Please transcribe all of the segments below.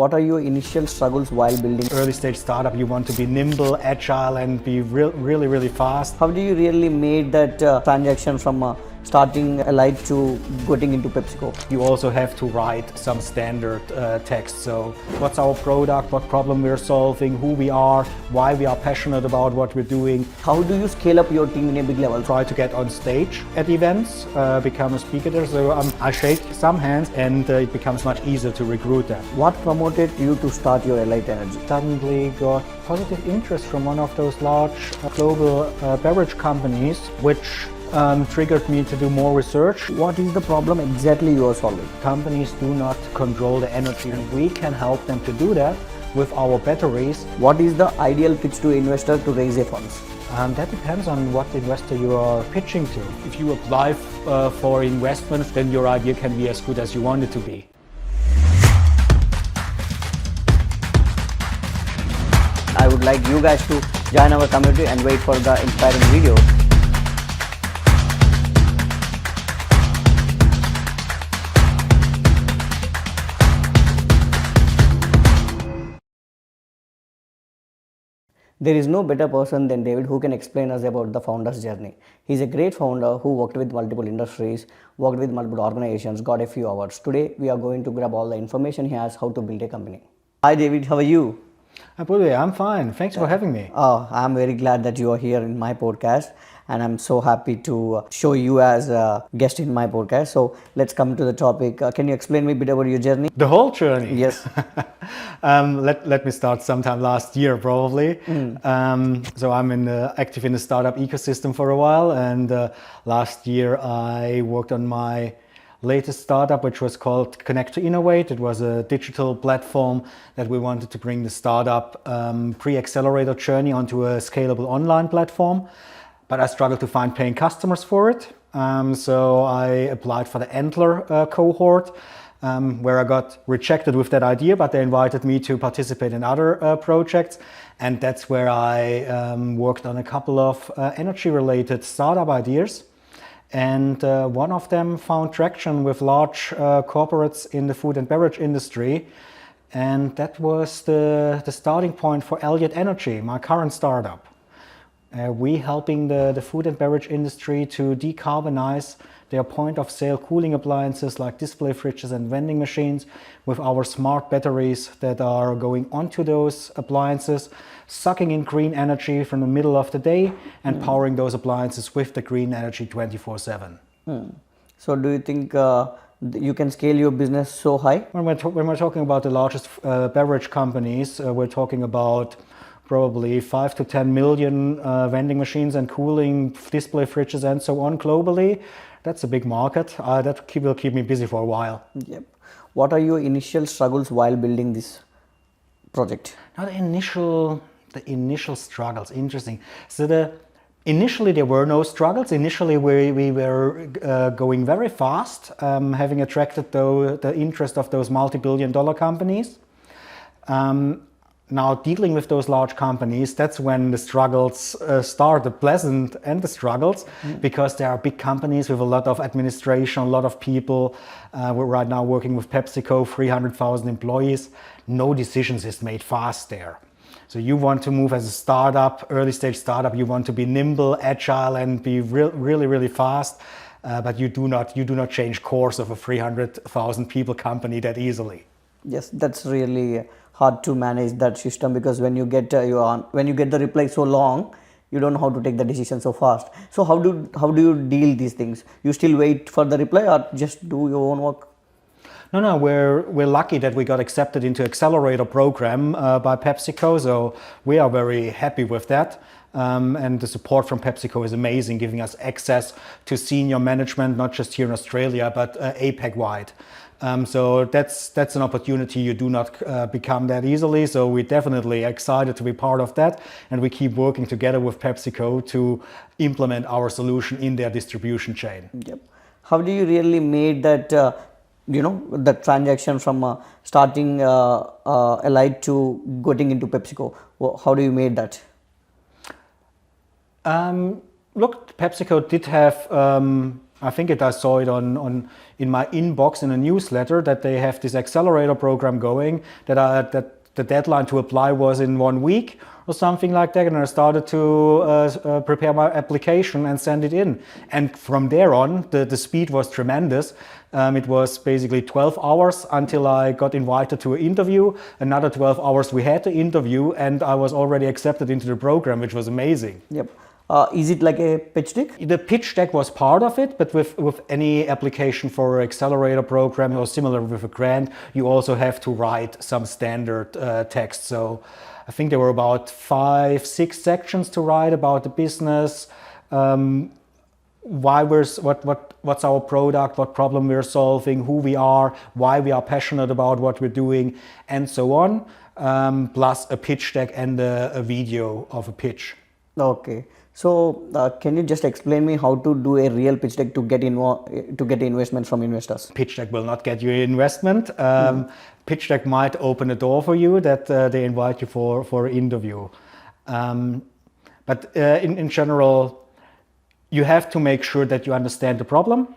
What are your initial struggles while building? Early stage startup, you want to be nimble, agile, and be really fast. How do you really made that transaction from starting Elliott to getting into PepsiCo? You also have to write some standard text. So what's our product, what problem we're solving, who we are, why we are passionate about what we're doing. How do you scale up your team in a big level? Try to get on stage at events, become a speaker there. So I shake some hands and it becomes much easier to recruit them. What promoted you to start your Elliott Energy? Suddenly got positive interest from one of those large global beverage companies, which triggered me to do more research. What is the problem exactly you are solving? Companies do not control the energy, and we can help them to do that with our batteries. What is the ideal pitch to investor to raise a funds? That depends on what investor you are pitching to. If you apply for investments, then your idea can be as good as you want it to be. I would like you guys to join our community and wait for the inspiring videos. There is no better person than David who can explain us about the founder's journey. He is a great founder who worked with multiple industries, worked with multiple organizations, got a few awards. Today, we are going to grab all the information he has how to build a company. Hi David, how are you? I'm fine. Thanks for having me. I'm very glad that you are here in my podcast, and I'm so happy to show you as a guest in my podcast. So let's come to the topic. Can you explain me a bit about your journey? The whole journey? Yes. Let me start sometime last year, probably. So I'm active in the startup ecosystem for a while, and last year I worked on my latest startup, which was called Connect to Innovate. It was a digital platform that we wanted to bring the startup pre-accelerator journey onto a scalable online platform. But I struggled to find paying customers for it. So I applied for the Antler cohort, where I got rejected with that idea, but they invited me to participate in other projects. And that's where I worked on a couple of energy-related startup ideas. And one of them found traction with large corporates in the food and beverage industry. And that was the starting point for Elliott Energy, my current startup. We helping the food and beverage industry to decarbonize their point of sale cooling appliances like display fridges and vending machines with our smart batteries that are going onto those appliances, sucking in green energy from the middle of the day and powering those appliances with the green energy 24/7. So do you think you can scale your business so high? When we're talking about the largest beverage companies, we're talking about probably 5 to 10 million vending machines and cooling display fridges and so on globally. That's a big market. That will keep me busy for a while. Yep. What are your initial struggles while building this project? Now the initial struggles, interesting. So initially there were no struggles. Initially we were going very fast, having attracted the interest of those multi-billion-dollar companies. Now dealing with those large companies, that's when the struggles start, the pleasant and the struggles, because there are big companies with a lot of administration, a lot of people. We're right now working with PepsiCo, 300,000 employees. No decisions is made fast there. So you want to move as a startup, early stage startup, you want to be nimble, agile, and be really fast. But you do not change course of a 300,000 people company that easily. Yes, that's really hard to manage that system, because when you get the reply so long, you don't know how to take the decision so fast. So how do you deal these things? You still wait for the reply or just do your own work? No, we're lucky that we got accepted into accelerator program by PepsiCo, so we are very happy with that. And the support from PepsiCo is amazing, giving us access to senior management, not just here in Australia, but APAC wide. So that's an opportunity you do not become that easily. So we're definitely excited to be part of that, and we keep working together with PepsiCo to implement our solution in their distribution chain. Yep. How do you really made that the transaction from starting Elliott to getting into PepsiCo? How do you made that? Look, PepsiCo did have I think I saw it in my inbox in a newsletter that they have this accelerator program going, that the deadline to apply was in 1 week or something like that, and I started to prepare my application and send it in. And from there on, the speed was tremendous. It was basically 12 hours until I got invited to an interview. Another 12 hours we had the interview, and I was already accepted into the program, which was amazing. Yep. Is it like a pitch deck? The pitch deck was part of it, but with any application for an accelerator program or similar with a grant, you also have to write some standard text. So I think there were about 5-6 sections to write about the business, what's our product, what problem we're solving, who we are, why we are passionate about what we're doing, and so on, plus a pitch deck and a video of a pitch. Okay. So can you just explain me how to do a real pitch deck to get investment from investors? Pitch deck will not get you investment. Pitch deck might open a door for you that they invite you for an interview. But in general, you have to make sure that you understand the problem,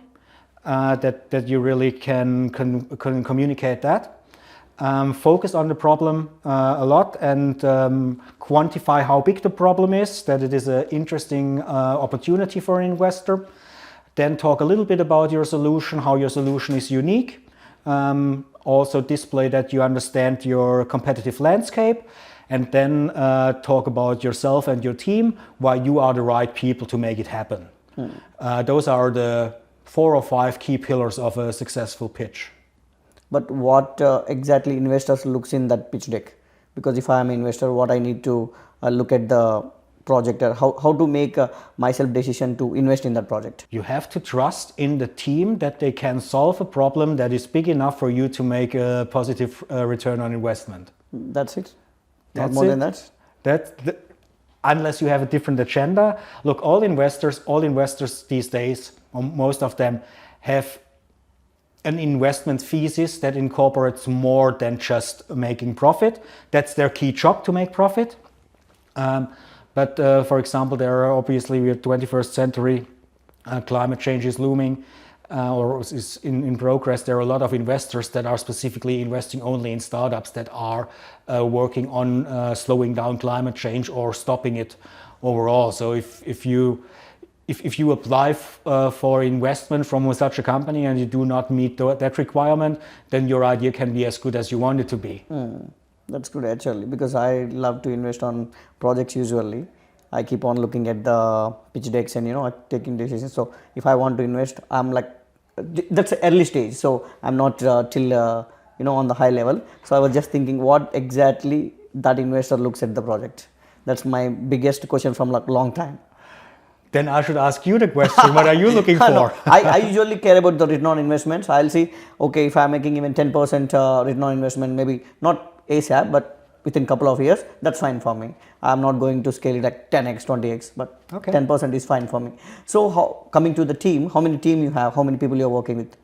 that you really can communicate that. Focus on the problem a lot and quantify how big the problem is, that it is an interesting opportunity for an investor. Then talk a little bit about your solution, how your solution is unique. Also display that you understand your competitive landscape, and then talk about yourself and your team, why you are the right people to make it happen. Those are the 4 or 5 key pillars of a successful pitch. But what exactly investors looks in that pitch deck? Because if I am an investor, what I need to look at the project, or how to make myself decision to invest in that project? You have to trust in the team that they can solve a problem that is big enough for you to make a positive return on investment. That's it? That's Not more it. than that? Unless you have a different agenda. Look, all investors these days, or most of them, have an investment thesis that incorporates more than just making profit. That's their key job, to make profit. But for example, there are obviously, we are 21st century, climate change is looming or is in progress. There are a lot of investors that are specifically investing only in startups that are working on slowing down climate change or stopping it overall. So if you apply for investment from such a company and you do not meet that requirement, then your idea can be as good as you want it to be. That's good actually, because I love to invest on projects usually. I keep on looking at the pitch decks and taking decisions. So if I want to invest, I'm like, that's an early stage. So I'm not till on the high level. So I was just thinking what exactly that investor looks at the project. That's my biggest question from like long time. Then I should ask you the question, what are you looking for? No, I usually care about the return on investment. So I'll see, okay, if I'm making even 10% return on investment, maybe not ASAP, but within a couple of years, that's fine for me. I'm not going to scale it like 10x, 20x, but okay. 10% is fine for me. So coming to the team, how many team you have, how many people you're working with?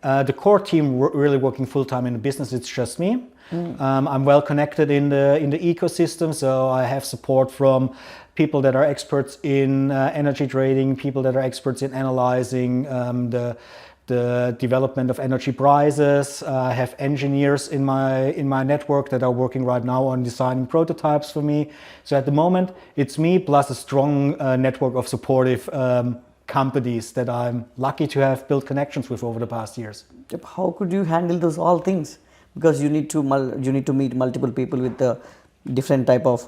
The core team really working full-time in the business, it's just me. I'm well connected in the ecosystem, so I have support from people that are experts in energy trading, people that are experts in analyzing the development of energy prices. I have engineers in my network that are working right now on designing prototypes for me. So at the moment, it's me plus a strong network of supportive companies that I'm lucky to have built connections with over the past years. How could you handle those all things? Because you need to meet multiple people with different type of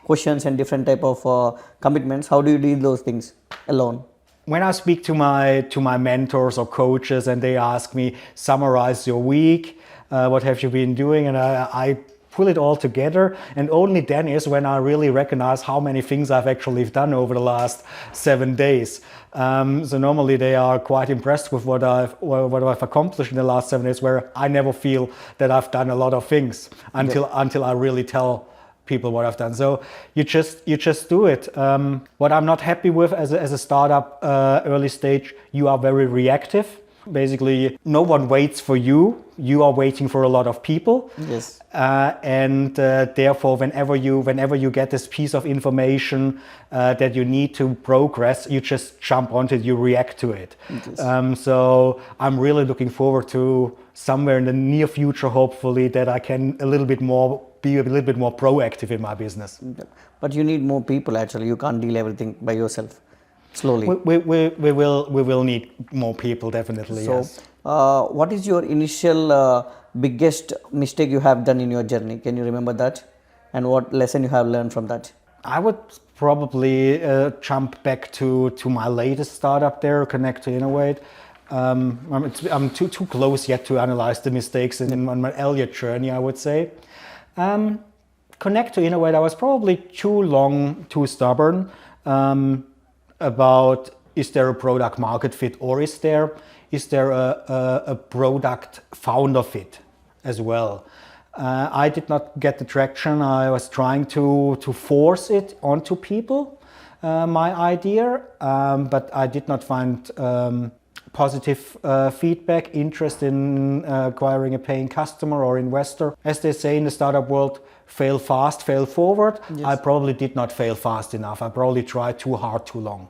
questions and different type of commitments. How do you deal those things alone? When I speak to my mentors or coaches and they ask me, summarize your week, what have you been doing, and I pull it all together, and only then is when I really recognize how many things I've actually done over the last 7 days. So normally they are quite impressed with what I've accomplished in the last 7 days, where I never feel that I've done a lot of things until I really tell people what I've done. So you just do it. What I'm not happy with as a startup early stage, you are very reactive. Basically, no one waits for you. You are waiting for a lot of people. Yes. And therefore, whenever you get this piece of information that you need to progress, you just jump onto it, you react to it. Yes. So I'm really looking forward to somewhere in the near future, hopefully, that I can be a little bit more proactive in my business. But you need more people actually. You can't deal everything by yourself. Slowly. We will need more people, definitely. So, Yes. what is your initial biggest mistake you have done in your journey? Can you remember that? And what lesson you have learned from that? I would probably jump back to my latest startup there, Connect to Innovate. I'm too close yet to analyze the mistakes on my Elliott journey, I would say. Connect to Innovate, I was probably too stubborn about, is there a product market fit, or is there a product founder fit as well? I did not get the traction. I was trying to force it onto people, my idea, but I did not find positive feedback, interest in acquiring a paying customer or investor. As they say in the startup world, fail fast, fail forward. Yes. I probably did not fail fast enough. I probably tried too hard, too long.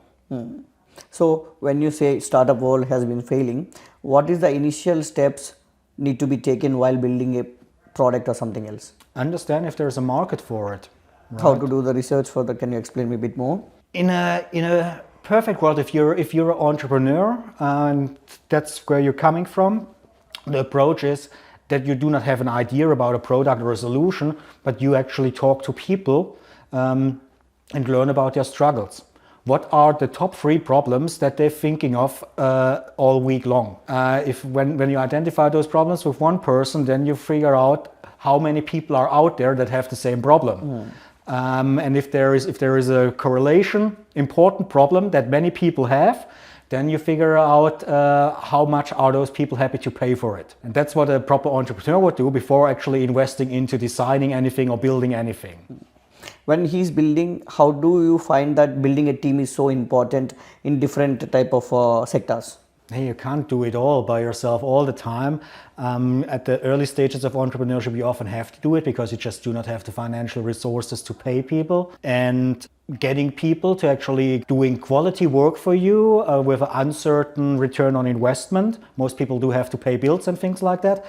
So when you say startup world has been failing, what is the initial steps need to be taken while building a product or something else? Understand if there's a market for it. Right? How to do the research for that? Can you explain me a bit more? In a perfect world, if you're an entrepreneur and that's where you're coming from, the approach is that you do not have an idea about a product or a solution, but you actually talk to people and learn about their struggles. What are the top 3 problems that they're thinking of all week long? When you identify those problems with one person, then you figure out how many people are out there that have the same problem. And if there is a correlation, important problem that many people have, then you figure out how much are those people happy to pay for it. And that's what a proper entrepreneur would do before actually investing into designing anything or building anything. When he's building, how do you find that building a team is so important in different type of sectors? Hey, you can't do it all by yourself all the time. At the early stages of entrepreneurship, you often have to do it because you just do not have the financial resources to pay people. And getting people to actually doing quality work for you with an uncertain return on investment. Most people do have to pay bills and things like that.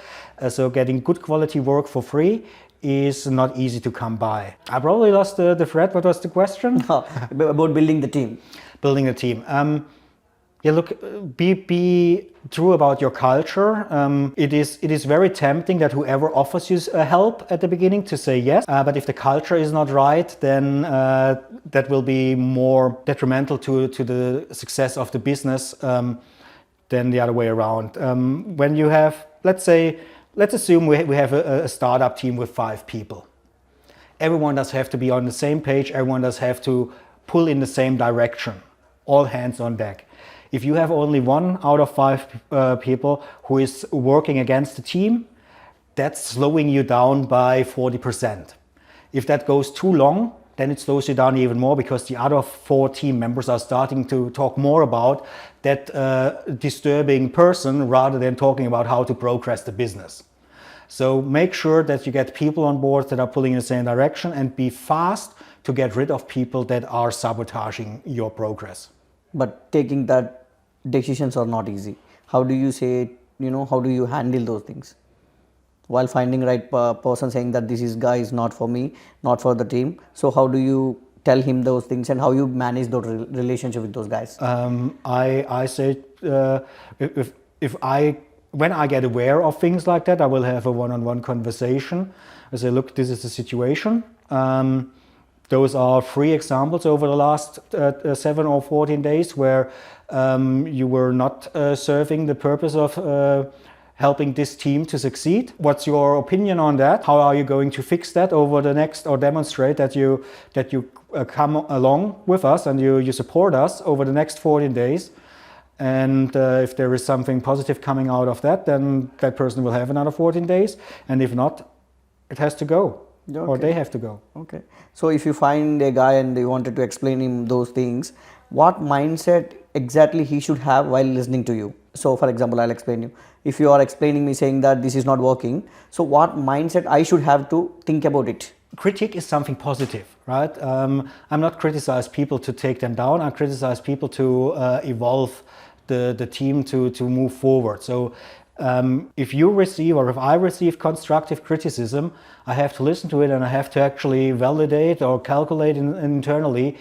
So getting good quality work for free is not easy to come by. I probably lost the thread. What was the question? About building the team. Building the team. Yeah, look, be true about your culture. It is very tempting that whoever offers you help at the beginning to say yes. But if the culture is not right, then that will be more detrimental to the success of the business than the other way around. When you have, let's assume we have a startup team with 5 people. Everyone does have to be on the same page. Everyone does have to pull in the same direction. All hands on deck. If you have only 1 out of 5 people who is working against the team, that's slowing you down by 40%. If that goes too long, then it slows you down even more because the other 4 team members are starting to talk more about that disturbing person rather than talking about how to progress the business. So make sure that you get people on board that are pulling in the same direction and be fast to get rid of people that are sabotaging your progress. But taking that decisions are not easy. How do you say, how do you handle those things? While finding right person saying that this guy is not for me, not for the team. So how do you tell him those things and how you manage the relationship with those guys? I say when I get aware of things like that, I will have a one-on-one conversation. I say, look, this is the situation. Those are 3 examples over the last 7 or 14 days where you were not serving the purpose of helping this team to succeed. What's your opinion on that? How are you going to fix that over the next, or demonstrate that you come along with us and you support us over the next 14 days? And if there is something positive coming out of that, then that person will have another 14 days. And if not, it has to go. Okay. Or they have to go. Okay. So if you find a guy and you wanted to explain him those things, what mindset exactly he should have while listening to you? So for example, I'll explain you. If you are explaining me saying that this is not working, so what mindset I should have to think about it? Critique is something positive, right? I'm not criticize people to take them down. I criticize people to evolve the team to move forward. So if you receive or if I receive constructive criticism, I have to listen to it and I have to actually validate or calculate internally,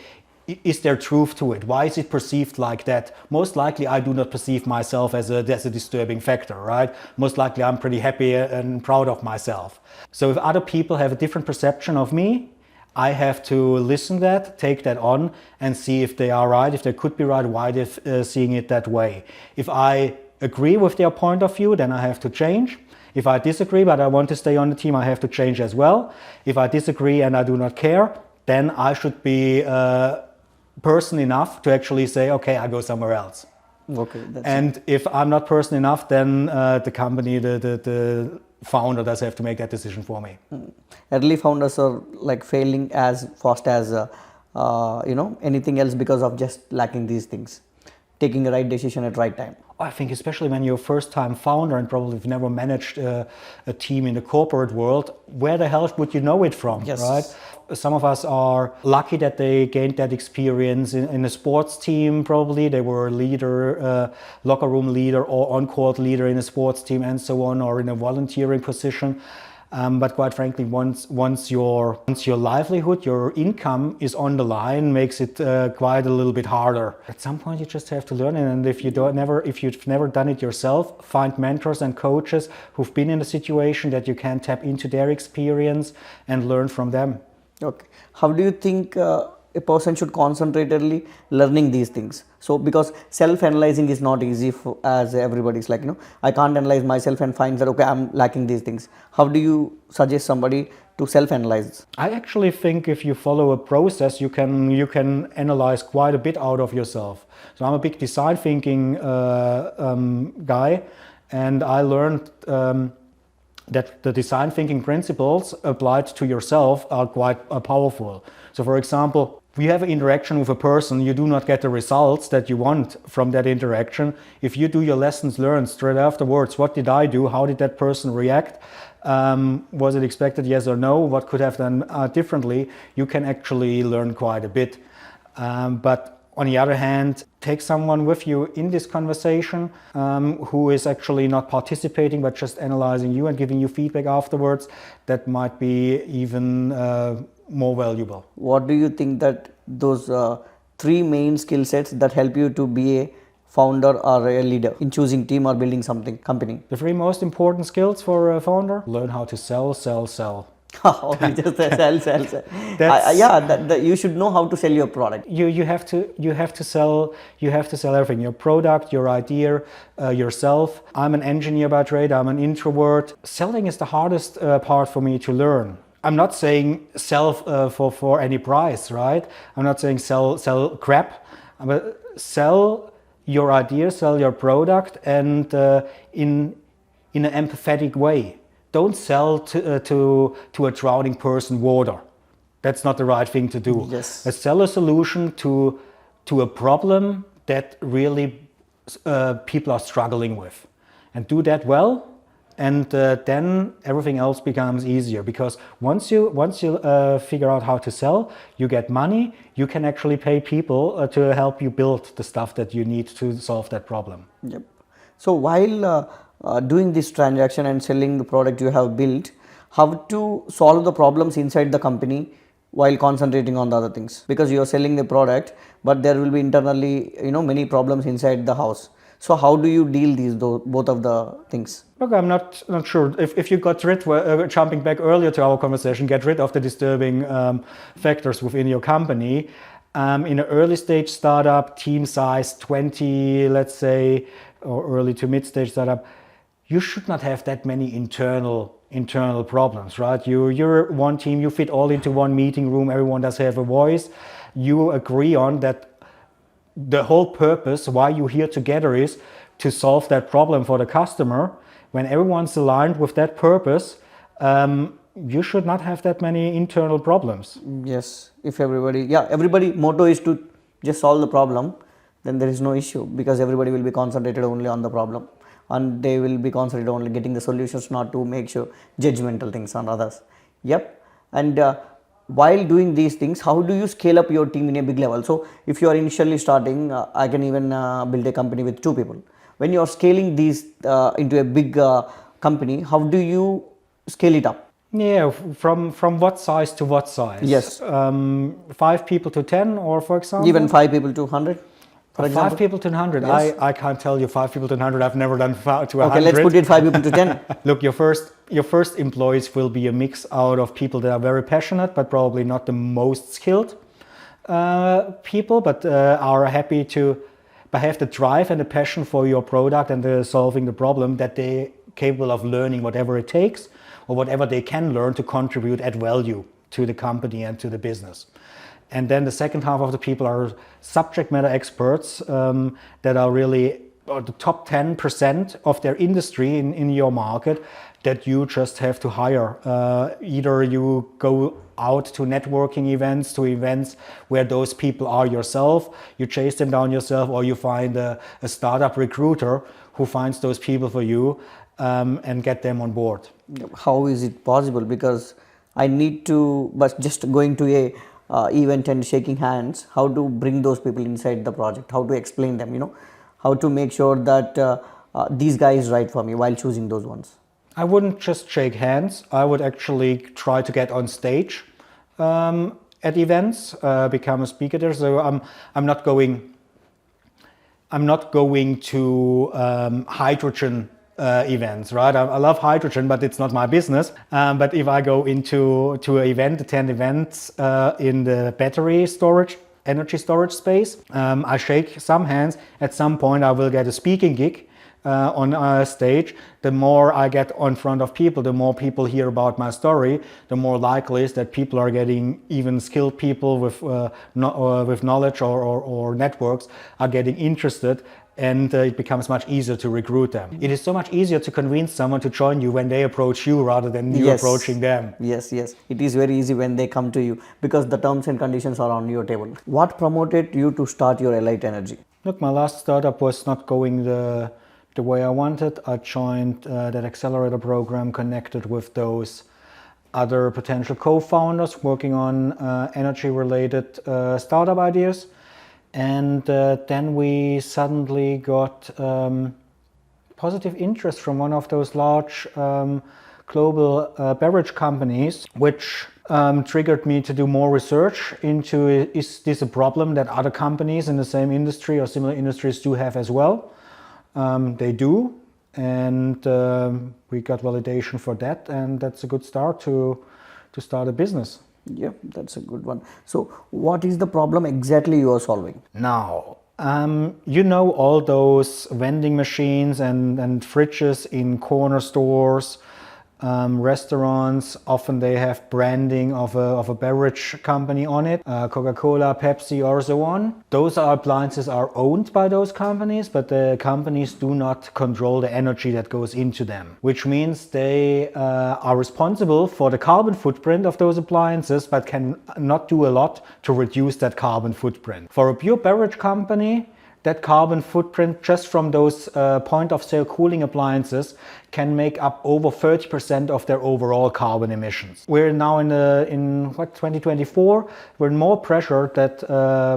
is there truth to it? Why is it perceived like that? Most likely I do not perceive myself as a disturbing factor, right? Most likely I'm pretty happy and proud of myself. So if other people have a different perception of me, I have to listen that, take that on and see if they are right, if they could be right, why they're seeing it that way. If I agree with their point of view, then I have to change. If I disagree but I want to stay on the team, I have to change as well. If I disagree and I do not care, then I should be person enough to actually say, okay, I go somewhere else. Okay. And if I'm not person enough, then the company, the founder does have to make that decision for me. Early founders are like failing as fast as anything else because of just lacking these things, taking the right decision at right time. I think especially when you're a first-time founder and probably have never managed a team in the corporate world, where the hell would you know it from, Yes. right? Some of us are lucky that they gained that experience in a sports team probably. They were a leader, locker room leader or on-court leader in a sports team and so on, or in a volunteering position. But quite frankly, once your livelihood, your income is on the line, makes it quite a little bit harder. At some point, you just have to learn it, and if you've never done it yourself, find mentors and coaches who've been in a situation that you can tap into their experience and learn from them. Okay. How do you think a person should concentrate early learning these things? So because self-analyzing is not easy as everybody's like, I can't analyze myself and find that, okay, I'm lacking these things. How do you suggest somebody to self-analyze? I actually think if you follow a process, you can analyze quite a bit out of yourself. So I'm a big design thinking guy, and I learned that the design thinking principles applied to yourself are quite powerful. So for example, if you have an interaction with a person, you do not get the results that you want from that interaction. If you do your lessons learned straight afterwards, what did I do? How did that person react? Was it expected, yes or no? What could have done differently? You can actually learn quite a bit. But on the other hand, take someone with you in this conversation who is actually not participating but just analyzing you and giving you feedback afterwards. That might be even more valuable. What do you think that those three main skill sets that help you to be a founder or a leader in choosing team or building something, company? The three most important skills for a founder: learn how to sell. You just sell. You should know how to sell your product. You have to sell everything: your product, your idea, yourself. I'm an engineer by trade. I'm an introvert. Selling is the hardest part for me to learn. I'm not saying sell for any price, right? I'm not saying sell crap, but sell your idea, sell your product, and in an empathetic way. Don't sell to a drowning person water. That's not the right thing to do. Yes. Sell a solution to a problem that really people are struggling with, and do that well. And then everything else becomes easier, because once you figure out how to sell, you get money. You can actually pay people to help you build the stuff that you need to solve that problem. Yep. So while doing this transaction and selling the product you have built, how to solve the problems inside the company while concentrating on the other things? Because you are selling the product, but there will be internally many problems inside the house. So how do you deal both of the things? Look, I'm not sure if you got rid, jumping back earlier to our conversation, get rid of the disturbing factors within your company. In an early stage startup, team size 20, let's say, or early to mid stage startup, you should not have that many internal problems, right? You're one team, you fit all into one meeting room, everyone does have a voice. You agree on that. The whole purpose why you're here together is to solve that problem for the customer. When everyone's aligned with that purpose, you should not have that many internal problems. Yes, if everybody motto is to just solve the problem, then there is no issue, because everybody will be concentrated only on the problem, and they will be concentrated only getting the solutions, not to make sure judgmental things on others. Yep. And while doing these things, how do you scale up your team in a big level? So if you are initially starting, I can even build a company with 2 people. When you are scaling these into a big company, how do you scale it up? Yeah, from what size to what size? Yes. 5 people to 10, or for example? Even 5 people to 100, for example? 5 people to 100. Yes. I can't tell you 5 people to 100. I've never done to 100. Okay, let's put it 5 people to 10. Look, your first employees will be a mix out of people that are very passionate, but probably not the most skilled people, but are happy to have the drive and the passion for your product and solving the problem, that they're capable of learning whatever it takes, or whatever they can learn to contribute, add value to the company and to the business. And then the second half of the people are subject matter experts that are really the top 10% of their industry in your market, that you just have to hire. Either you go out to networking events, to events where those people are yourself, you chase them down yourself, or you find a startup recruiter who finds those people for you and get them on board. How is it possible? Because I need to, but just going to a event and shaking hands, how to bring those people inside the project, how to explain them, how to make sure that these guys right for me while choosing those ones. I wouldn't just shake hands. I would actually try to get on stage at events, become a speaker there. So I'm not going to hydrogen events, right? I love hydrogen, but it's not my business. But if I go to an event, attend events in the battery storage, energy storage space, I shake some hands. At some point, I will get a speaking gig on a stage. The more I get in front of people, the more people hear about my story, the more likely is that people are getting, even skilled people with knowledge or networks are getting interested, and it becomes much easier to recruit them. It is so much easier to convince someone to join you when they approach you rather than you approaching them. Yes. It is very easy when they come to you, because the terms and conditions are on your table. What promoted you to start your Elliott Energy? Look, my last startup was not going the way I wanted. I joined that accelerator program, connected with those other potential co-founders working on energy-related startup ideas. And then we suddenly got positive interest from one of those large global beverage companies, which triggered me to do more research into, is this a problem that other companies in the same industry or similar industries do have as well? They do, and we got validation for that, and that's a good start to start a business. Yeah, that's a good one. So what is the problem exactly you are solving? Now, all those vending machines and fridges in corner stores, restaurants, often they have branding of a beverage company on it, Coca-Cola, Pepsi, or so on. Those appliances are owned by those companies, but the companies do not control the energy that goes into them, which means they are responsible for the carbon footprint of those appliances, but can not do a lot to reduce that carbon footprint. For a pure beverage company, that carbon footprint just from those point of sale cooling appliances can make up over 30% of their overall carbon emissions. We're now in 2024, we're in more pressure that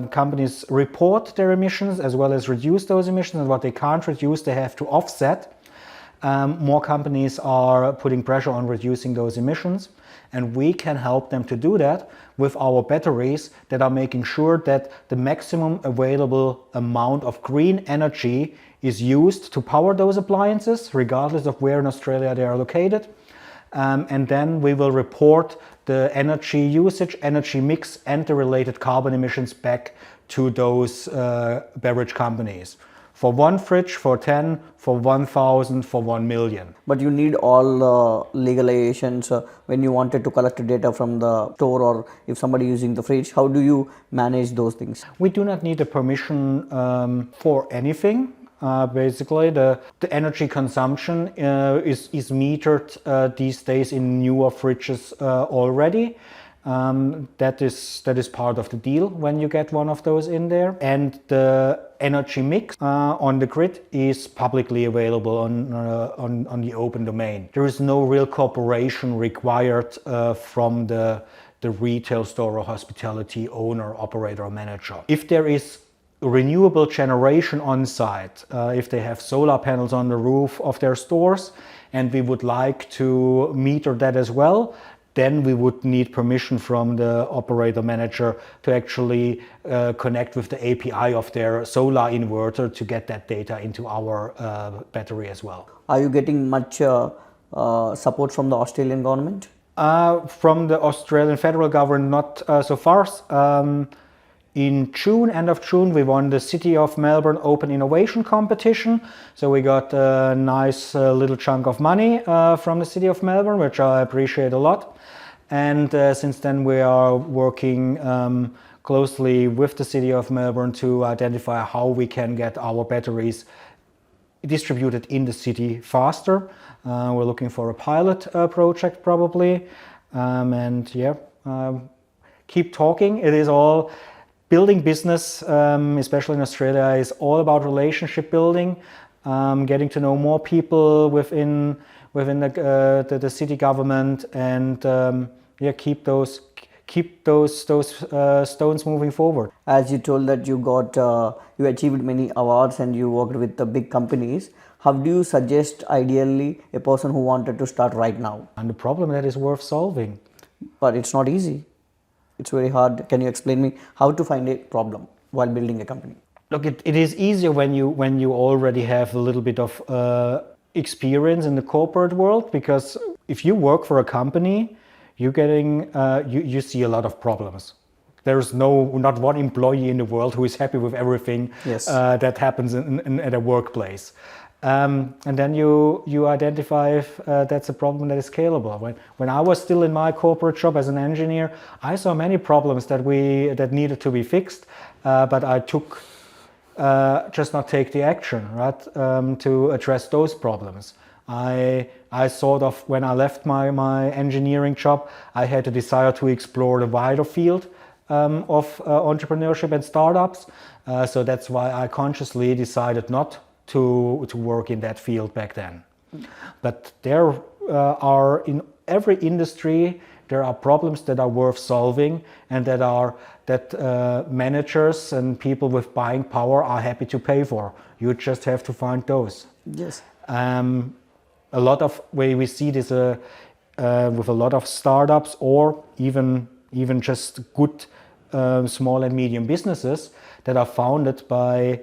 companies report their emissions as well as reduce those emissions, and what they can't reduce they have to offset. More companies are putting pressure on reducing those emissions, and we can help them to do that with our batteries that are making sure that the maximum available amount of green energy is used to power those appliances, regardless of where in Australia they are located. And then we will report the energy usage, energy mix, and the related carbon emissions back to those beverage companies. For 1 fridge, for 10, for 1,000, for 1 million. But you need all legalizations when you wanted to collect data from the store, or if somebody using the fridge, how do you manage those things? We do not need a permission for anything. Basically, the energy consumption is metered these days in newer fridges already. That is part of the deal when you get one of those in there. And the energy mix on the grid is publicly available on the open domain. There is no real cooperation required from the retail store or hospitality owner, operator, or manager. If there is renewable generation on site, if they have solar panels on the roof of their stores, and we would like to meter that as well, then we would need permission from the operator manager to actually connect with the API of their solar inverter to get that data into our battery as well. Are you getting much support from the Australian government? From the Australian federal government, not so far. In June, end of June, we won the City of Melbourne Open Innovation Competition. So we got a nice little chunk of money from the City of Melbourne, which I appreciate a lot. And since then we are working closely with the City of Melbourne to identify how we can get our batteries distributed in the city faster. We're looking for a pilot project probably. And yeah, keep talking. It is all building business, especially in Australia, is all about relationship building, getting to know more people within the city government, and yeah, keep those stones moving forward. As you told that you achieved many awards and you worked with the big companies. How do you suggest ideally a person who wanted to start right now? And the problem that is worth solving. But it's not easy. It's very hard. Can you explain me how to find a problem while building a company? Look, it is easier when you already have a little bit of experience in the corporate world, because if you work for a company, you see a lot of problems. There's not one employee in the world who is happy with everything that happens at a workplace. And then you identify if that's a problem that is scalable. When I was still in my corporate job as an engineer, I saw many problems that needed to be fixed, but I took just not take the action, right, to address those problems. I sort of, when I left my engineering job, I had a desire to explore the wider field of entrepreneurship and startups. So that's why I consciously decided not to work in that field back then. But there are, in every industry, there are problems that are worth solving, and that managers and people with buying power are happy to pay for. You just have to find those. Yes. A lot of way we see this with a lot of startups, or even just good small and medium businesses that are founded by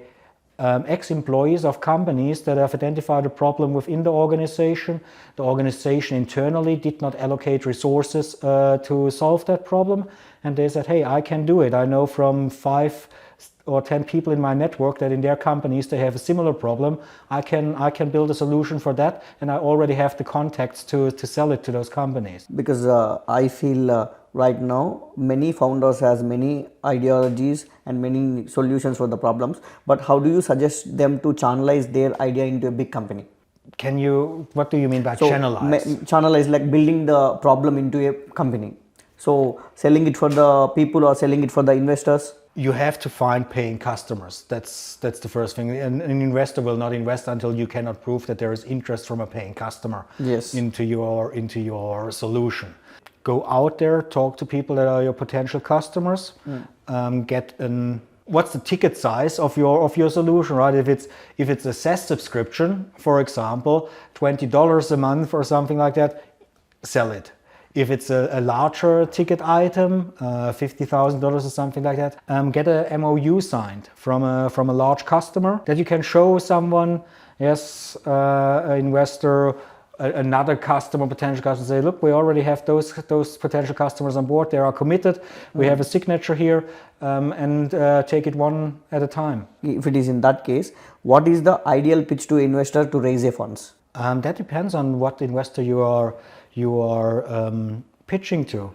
ex-employees of companies that have identified a problem within the organization. The organization internally did not allocate resources to solve that problem, and they said, hey, I can do it. I know from 5 or 10 people in my network that in their companies they have a similar problem. I can build a solution for that, and I already have the contacts to sell it to those companies. Because I feel right now many founders has many ideologies and many solutions for the problems, but how do you suggest them to channelize their idea into a big company? What do you mean by channelize? Channelize, like building the problem into a company. So selling it for the people or selling it for the investors? You have to find paying customers. That's the first thing. An investor will not invest until you cannot prove that there is interest from a paying customer into your solution. Go out there, talk to people that are your potential customers. What's the ticket size of your solution, right? If it's a SaaS subscription, for example, $20 a month or something like that, sell it. If it's a larger ticket item, $50,000 or something like that, get a MOU signed from a large customer that you can show someone, an investor, another customer, potential customer, say, look, we already have those potential customers on board. They are committed. We have a signature here, and take it one at a time. If it is in that case, what is the ideal pitch to investor to raise a funds? That depends on what investor you are pitching to.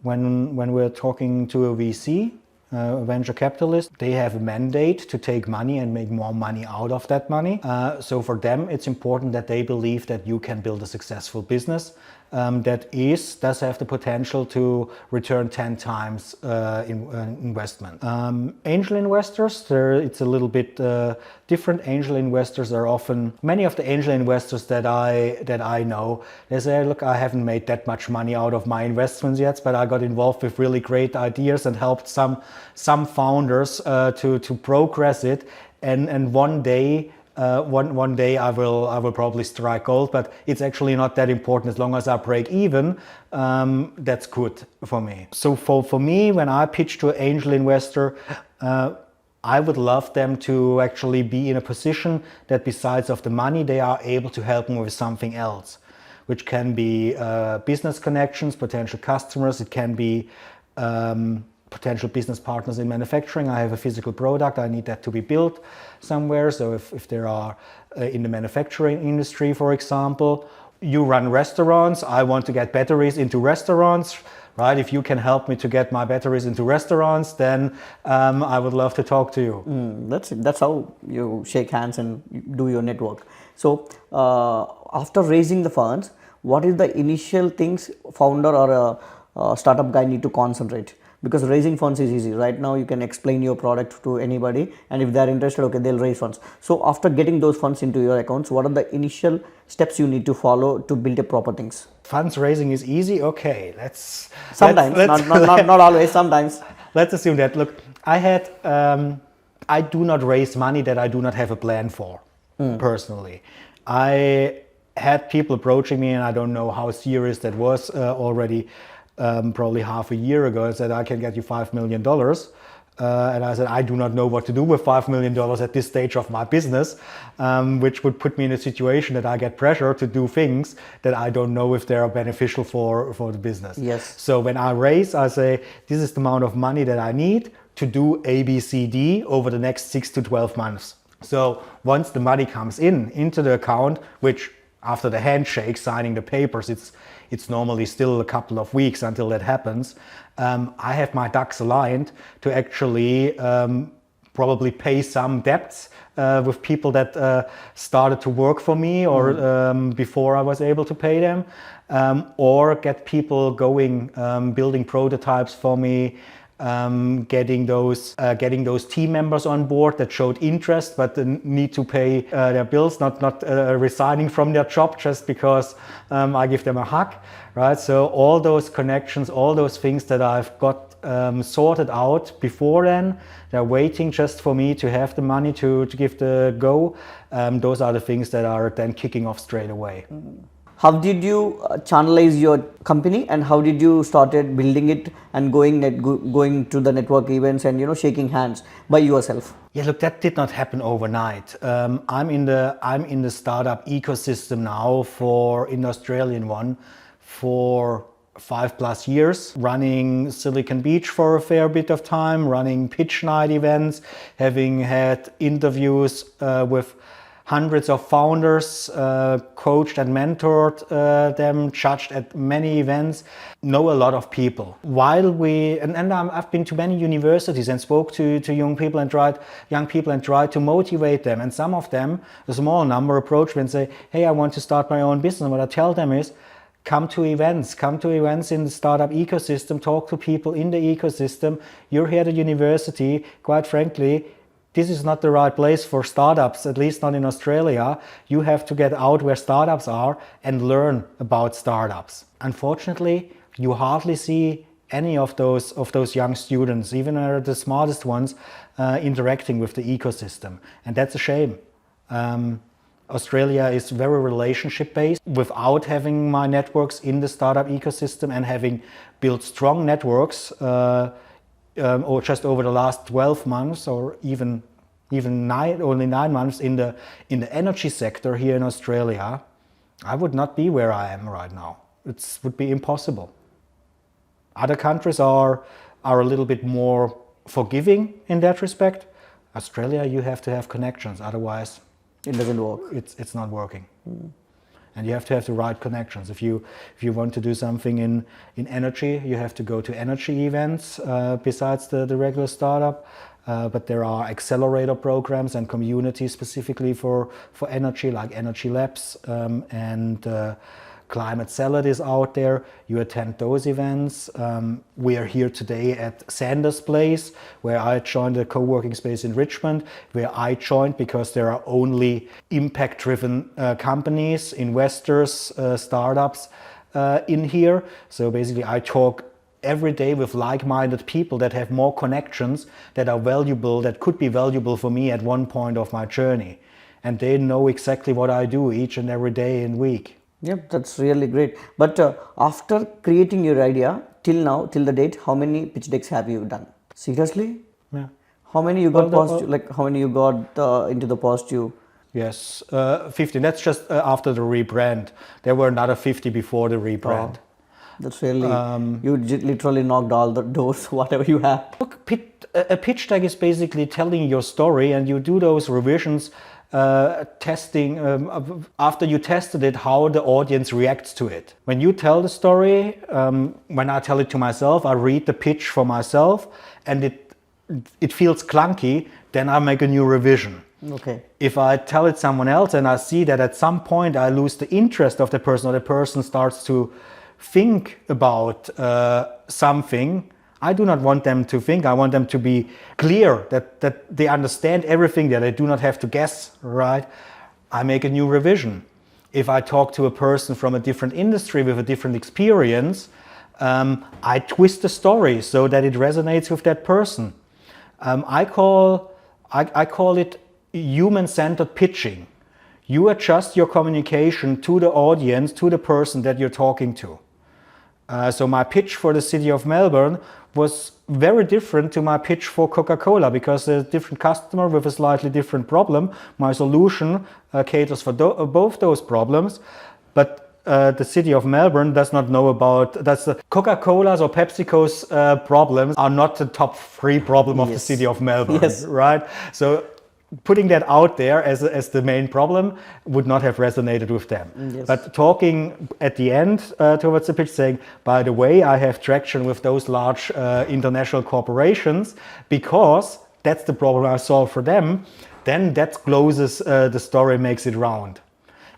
When we're talking to a VC, a venture capitalist, they have a mandate to take money and make more money out of that money. So for them, it's important that they believe that you can build a successful business, does have the potential to return 10 times in investment. Angel investors, it's a little bit different. Angel investors are often, many of the angel investors that I know, they say, look, I haven't made that much money out of my investments yet, but I got involved with really great ideas and helped some founders to progress it, and one day I will probably strike gold, but it's actually not that important. As long as I break even, that's good for me. So for me, when I pitch to an angel investor, I would love them to actually be in a position that besides of the money, they are able to help me with something else, which can be business connections, potential customers. It can be potential business partners in manufacturing. I have a physical product, I need that to be built somewhere. So if there are in the manufacturing industry, for example, you run restaurants, I want to get batteries into restaurants, right? If you can help me to get my batteries into restaurants, then I would love to talk to you. That's how you shake hands and do your network. So after raising the funds, what is the initial things founder or a startup guy need to concentrate? Because raising funds is easy. Right now you can explain your product to anybody, and if they're interested, okay, they'll raise funds. So after getting those funds into your accounts, what are the initial steps you need to follow to build a proper things? Funds raising is easy. Okay, sometimes not always, sometimes. Let's assume that. Look, I do not raise money that I do not have a plan for. Personally, I had people approaching me, and I don't know how serious that was already. Probably half a year ago, I said, I can get you $5 million. And I said, I do not know what to do with $5 million at this stage of my business, which would put me in a situation that I get pressure to do things that I don't know if they are beneficial for the business. Yes. So when I raise, I say, this is the amount of money that I need to do A, B, C, D over the next 6 to 12 months. So once the money comes into the account, which after the handshake, signing the papers, it's normally still a couple of weeks until that happens. I have my ducks aligned to actually probably pay some debts with people that started to work for me or before I was able to pay them, or get people going, building prototypes for me, getting those team members on board that showed interest but need to pay their bills, not resigning from their job just because I give them a hug, right? So all those connections, all those things that I've got sorted out before then, they're waiting just for me to have the money to give the go. Those are the things that are then kicking off straight away. How did you channelize your company, and how did you started building it and going to the network events and shaking hands by yourself? Yeah, look, that did not happen overnight. I'm in the startup ecosystem now in the Australian one for 5+ years, running Silicon Beach for a fair bit of time, running pitch night events, having had interviews with hundreds of founders, coached and mentored them, judged at many events, know a lot of people. I've been to many universities and spoke to young people and tried to motivate them. And some of them, a small number, approach me and say, hey, I want to start my own business. And what I tell them is, come to events in the startup ecosystem, talk to people in the ecosystem. You're here at a university, quite frankly, this is not the right place for startups, at least not in Australia. You have to get out where startups are and learn about startups. Unfortunately, you hardly see any of those young students, even the smartest ones, interacting with the ecosystem. And that's a shame. Australia is very relationship based. Without having my networks in the startup ecosystem and having built strong networks, or just over the last 12 months or even only 9 months in the energy sector here in Australia, I would not be where I am right now. It would be impossible. Other countries are a little bit more forgiving in that respect. Australia, you have to have connections, otherwise it doesn't work. It's not working. And you have to have the right connections. If you want to do something in energy, you have to go to energy events besides the regular startup. But there are accelerator programs and communities specifically for energy, like energy labs and Climate Salad is out there. You attend those events. We are here today at Sanders Place, where I joined a co-working space in Richmond, where I joined because there are only impact-driven companies, investors, startups in here. So basically I talk every day with like-minded people that have more connections, that are valuable, that could be valuable for me at one point of my journey. And they know exactly what I do each and every day and week. Yep, that's really great. But after creating your idea, till now, till the date, how many pitch decks have you done? Seriously? Yeah. How many you got positive, like how many you got into the positive? Yes, 15. That's just after the rebrand. There were another 50 before the rebrand. Oh, that's really, you literally knocked all the doors, whatever you have. Look, a pitch deck is basically telling your story, and you do those revisions, testing after you tested it, how the audience reacts to it. When you tell the story, when I tell it to myself, I read the pitch for myself, and it feels clunky, then I make a new revision. Okay. If I tell it someone else and I see that at some point I lose the interest of the person, or the person starts to think about something, I do not want them to think. I want them to be clear that they understand everything, that they do not have to guess, right? I make a new revision. If I talk to a person from a different industry with a different experience, I twist the story so that it resonates with that person. I call it human-centered pitching. You adjust your communication to the audience, to the person that you're talking to. So my pitch for the city of Melbourne was very different to my pitch for Coca-Cola, because there's a different customer with a slightly different problem. My solution caters for both those problems, but the city of Melbourne does not know about that's the Coca-Cola's or PepsiCo's problems are not the top 3 problem of the city of Melbourne, right? So putting that out there as the main problem would not have resonated with them. But talking at the end towards the pitch, saying, by the way, I have traction with those large international corporations because that's the problem I solve for them, then that closes the story, makes it round.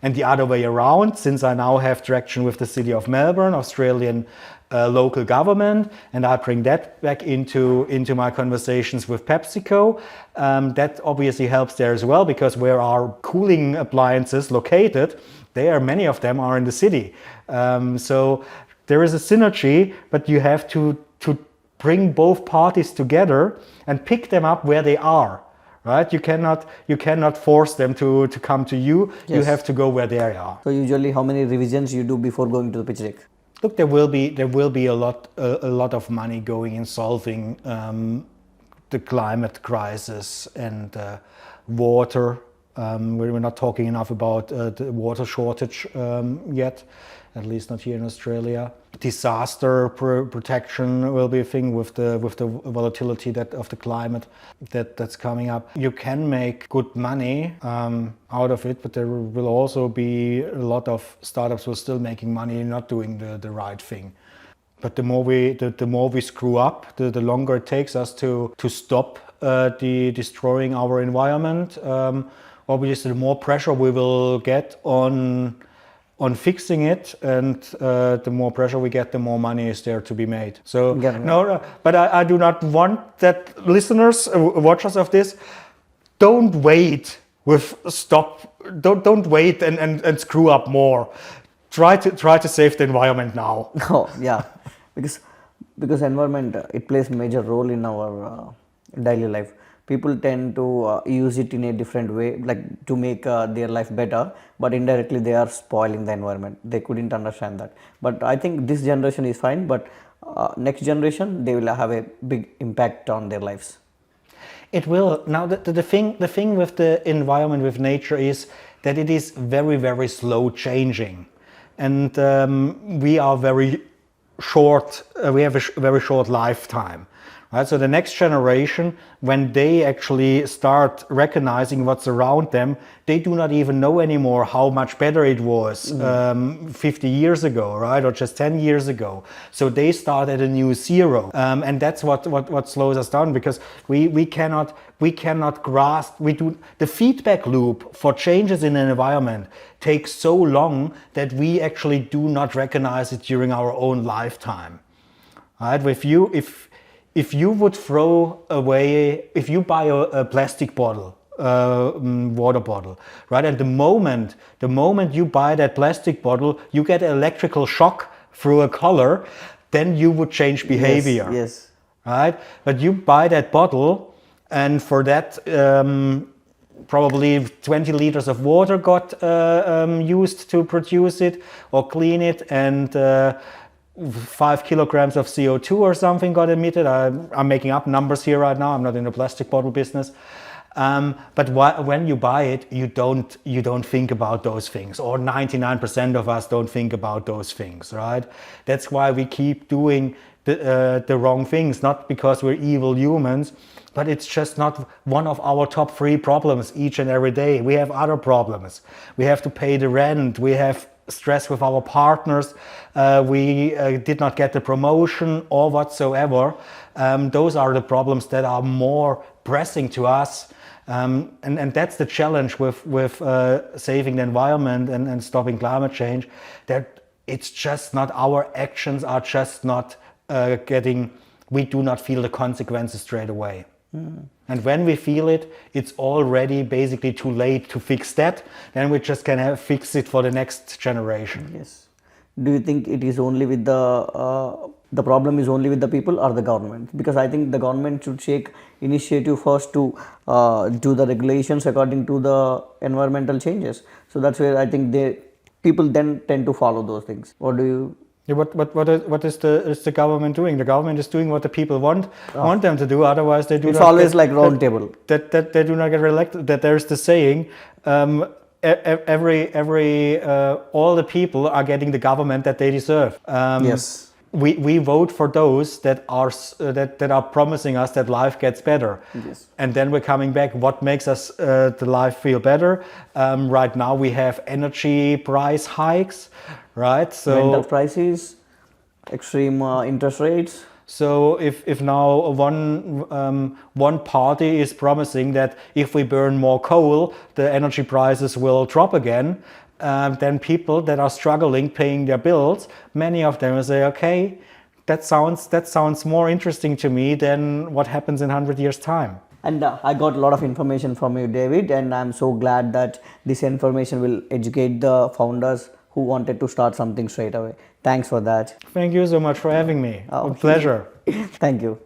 And the other way around, since I now have traction with the city of Melbourne, Australian local government, and I bring that back into my conversations with PepsiCo, that obviously helps there as well, because where our cooling appliances located, many of them are in the city. So there is a synergy, but you have to bring both parties together and pick them up where they are. Right? You cannot force them to come to you. Yes. You have to go where they are. So usually, how many revisions you do before going to the pitch deck? Look, there will be a lot of money going in solving the climate crisis and water. We're not talking enough about the water shortage yet, at least not here in Australia. Disaster protection will be a thing with the volatility of the climate that's coming up. You can make good money out of it, but there will also be a lot of startups who are still making money not doing the right thing. But the more we screw up, the longer it takes us to stop destroying our environment. Obviously, the more pressure we will get on fixing it, and the more pressure we get, the more money is there to be made. So no, but I do not want that listeners, watchers of this, don't wait don't wait and screw up more. Try to save the environment now. Oh yeah, because environment it plays major role in our daily life. People tend to use it in a different way, like to make their life better, but indirectly they are spoiling the environment. They couldn't understand that. But I think this generation is fine, but next generation, they will have a big impact on their lives. It will. Now, the thing with the environment, with nature, is that it is very, very slow changing. And we are very short, we have a very short lifetime. Right? So the next generation, when they actually start recognizing what's around them, they do not even know anymore how much better it was 50 years ago, right? Or just 10 years ago. So they start at a new zero. And that's what slows us down, because we cannot grasp, the feedback loop for changes in an environment takes so long that we actually do not recognize it during our own lifetime. Right? If you would throw away, if you buy a plastic bottle, water bottle, right? And the moment you buy that plastic bottle, you get an electrical shock through a color, then you would change behavior. Yes. Right? But you buy that bottle, and for that, probably 20 liters of water got used to produce it or clean it, and 5 kilograms of CO2 or something got emitted. I'm making up numbers here right now. I'm not in the plastic bottle business. But when you buy it, you don't think about those things, or 99% of us don't think about those things, right? That's why we keep doing the wrong things, not because we're evil humans, but it's just not one of our top 3 problems each and every day. We have other problems. We have to pay the rent. We have stress with our partners. We did not get the promotion or whatsoever. Those are the problems that are more pressing to us. And that's the challenge with saving the environment and stopping climate change, that it's just not, our actions are just not we do not feel the consequences straight away. And when we feel it, it's already basically too late to fix that. Then we just can fix it for the next generation. Yes. Do you think it is only with the problem is only with the people or the government? Because I think the government should take initiative first to do the regulations according to the environmental changes. So that's where I think people then tend to follow those things. What do you? Yeah, what is the government doing? The government is doing what the people want them to do. Otherwise, they do. It's always like round table. That they do not get elected. That there's the saying. All the people are getting the government that they deserve. Yes. We vote for those that are promising us that life gets better. Yes. And then we're coming back. What makes us the life feel better? Right now we have energy price hikes, right? So rental prices, extreme interest rates. So if now one party is promising that if we burn more coal, the energy prices will drop again, then people that are struggling paying their bills, many of them will say, okay, that sounds more interesting to me than what happens in 100 years' time. And I got a lot of information from you, David, and I'm so glad that this information will educate the founders who wanted to start something straight away. Thanks for that. Thank you so much for having me. A pleasure. Thank you.